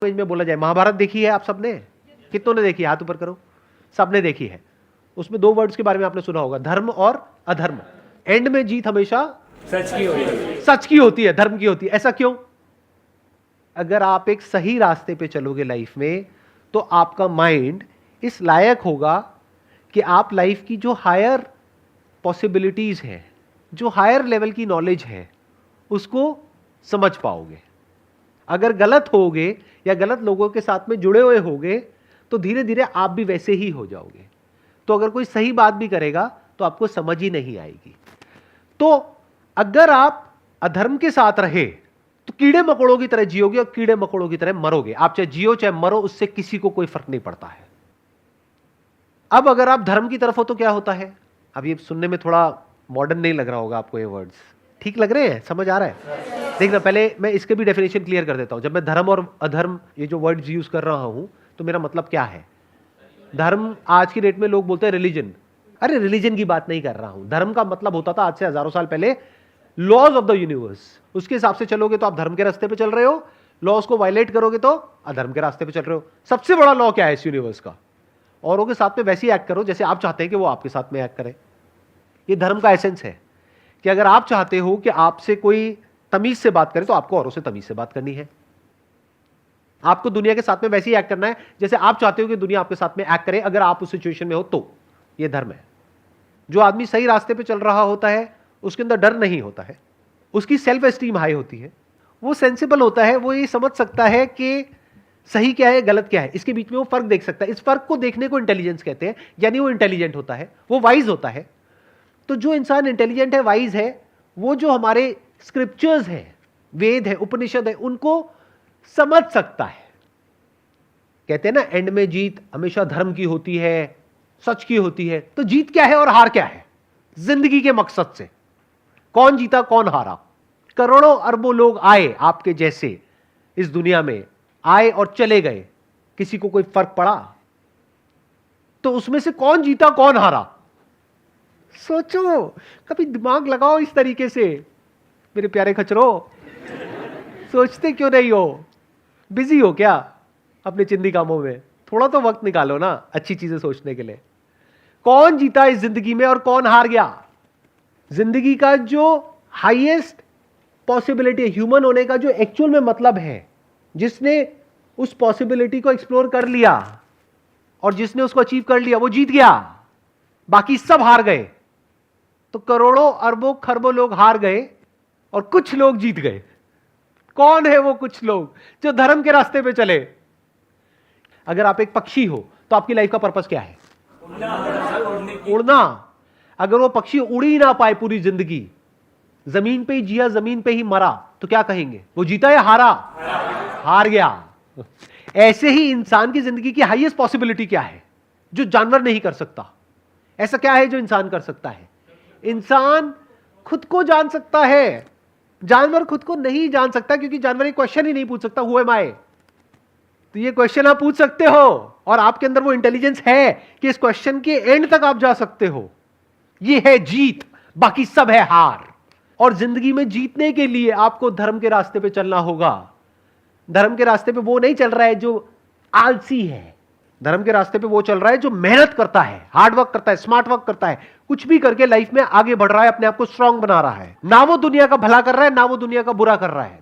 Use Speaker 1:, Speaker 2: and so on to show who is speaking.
Speaker 1: में बोला जाए, महाभारत देखी है आप सबने? कितनों ने देखी है? हाथ ऊपर करो। सबने देखी है। उसमें दो वर्ड्स के बारे में आपने सुना होगा, धर्म और अधर्म। एंड में जीत हमेशा
Speaker 2: सच की होती है।
Speaker 1: सच की होती है, धर्म की होती है। ऐसा क्यों? अगर आप एक सही रास्ते पे चलोगे लाइफ में, तो आपका माइंड इस लायक होगा कि आप लाइफ की जो हायर पॉसिबिलिटीज है, जो हायर लेवल की नॉलेज है, उसको समझ पाओगे। अगर गलत होगे या गलत लोगों के साथ में जुड़े हुए होगे, तो धीरे धीरे आप भी वैसे ही हो जाओगे। तो अगर कोई सही बात भी करेगा तो आपको समझ ही नहीं आएगी। तो अगर आप अधर्म के साथ रहे तो कीड़े मकोड़ों की तरह जियोगे और कीड़े मकोड़ों की तरह मरोगे। आप चाहे जियो चाहे मरो, उससे किसी को कोई फर्क नहीं पड़ता है। अब अगर आप धर्म की तरफ हो तो क्या होता है? अब ये सुनने में थोड़ा मॉडर्न नहीं लग रहा होगा आपको, ये वर्ड्स ठीक लग रहे हैं? समझ आ रहा है? देखना, पहले मैं इसके भी डेफिनेशन क्लियर कर देता हूं। जब मैं धर्म और अधर्म ये जो वर्ड्स यूज कर रहा हूं, तो मेरा मतलब क्या है? धर्म आज की डेट में लोग बोलते हैं रिलीजन। अरे रिलीजन की बात नहीं कर रहा हूं। धर्म का मतलब होता था आज से हजारों साल पहले लॉज ऑफ द यूनिवर्स। उसके हिसाब से चलोगे तो आप धर्म के रास्ते पे चल रहे हो, लॉज को वायलेट करोगे तो अधर्म के रास्ते पे चल रहे हो। सबसे बड़ा लॉ क्या है इस यूनिवर्स का? औरों के साथ में वैसे ही एक्ट करो जैसे आप चाहते हैं कि वो आपके साथ में एक्ट करें। ये धर्म का एसेंस है कि अगर आप चाहते हो कि आपसे कोई तमीज से बात करे, तो आपको औरों से तमीज से बात करनी है। आपको दुनिया के साथ में वैसे ही एक्ट करना है जैसे आप चाहते हो कि दुनिया आपके साथ में एक्ट करे, अगर आप उस सिचुएशन में हो तो। यह धर्म है। जो आदमी सही रास्ते पे चल रहा होता है, उसके अंदर डर नहीं होता है, उसकी सेल्फ एस्टीम हाई होती है, वो सेंसिबल होता है, वो ये समझ सकता है कि सही क्या है गलत क्या है, इसके बीच में वो फर्क देख सकता है। इस फर्क को देखने को इंटेलिजेंस कहते हैं, यानी वो इंटेलिजेंट होता है, वो वाइज होता है। तो जो इंसान इंटेलिजेंट है, वाइज है, वो जो हमारे स्क्रिप्चर्स हैं, वेद है, उपनिषद है, उनको समझ सकता है। कहते हैं ना, एंड में जीत हमेशा धर्म की होती है, सच की होती है। तो जीत क्या है और हार क्या है जिंदगी के मकसद से? कौन जीता कौन हारा? करोड़ों अरबों लोग आए आपके जैसे इस दुनिया में, आए और चले गए, किसी को कोई फर्क पड़ा? तो उसमें से कौन जीता कौन हारा? सोचो, कभी दिमाग लगाओ इस तरीके से मेरे प्यारे खचरो। सोचते क्यों नहीं हो? बिजी हो क्या अपने चिंदी कामों में? थोड़ा तो वक्त निकालो ना अच्छी चीजें सोचने के लिए। कौन जीता इस जिंदगी में और कौन हार गया? जिंदगी का जो हाईएस्ट पॉसिबिलिटी है, ह्यूमन होने का जो एक्चुअल में मतलब है, जिसने उस पॉसिबिलिटी को एक्सप्लोर कर लिया और जिसने उसको अचीव कर लिया, वो जीत गया। बाकी सब हार गए। तो करोड़ों अरबों खरबों लोग हार गए और कुछ लोग जीत गए। कौन है वो कुछ लोग जो धर्म के रास्ते पे चले? अगर आप एक पक्षी हो तो आपकी लाइफ का पर्पस क्या है? उड़ना। अगर वो पक्षी उड़ ही ना पाए पूरी जिंदगी, जमीन पे ही जिया जमीन पे ही मरा, तो क्या कहेंगे? वो जीता या हारा? हार गया। ऐसे ही इंसान की जिंदगी की हाईएस्ट पॉसिबिलिटी क्या है जो जानवर नहीं कर सकता? ऐसा क्या है जो इंसान कर सकता है? इंसान खुद को जान सकता है, जानवर खुद को नहीं जान सकता, क्योंकि जानवर एक क्वेश्चन ही नहीं पूछ सकता, हु एम आई। तो ये क्वेश्चन आप पूछ सकते हो और आपके अंदर वो इंटेलिजेंस है कि इस क्वेश्चन के एंड तक आप जा सकते हो। ये है जीत, बाकी सब है हार। और जिंदगी में जीतने के लिए आपको धर्म के रास्ते पे चलना होगा। धर्म के रास्ते पे वो नहीं चल रहा है जो आलसी है, धर्म के रास्ते पे वो चल रहा है जो मेहनत करता है, हार्ड वर्क करता है, स्मार्ट वर्क करता है, कुछ भी करके लाइफ में आगे बढ़ रहा है, अपने आप को स्ट्रांग बना रहा है। ना वो दुनिया का भला कर रहा है, ना वो दुनिया का बुरा कर रहा है।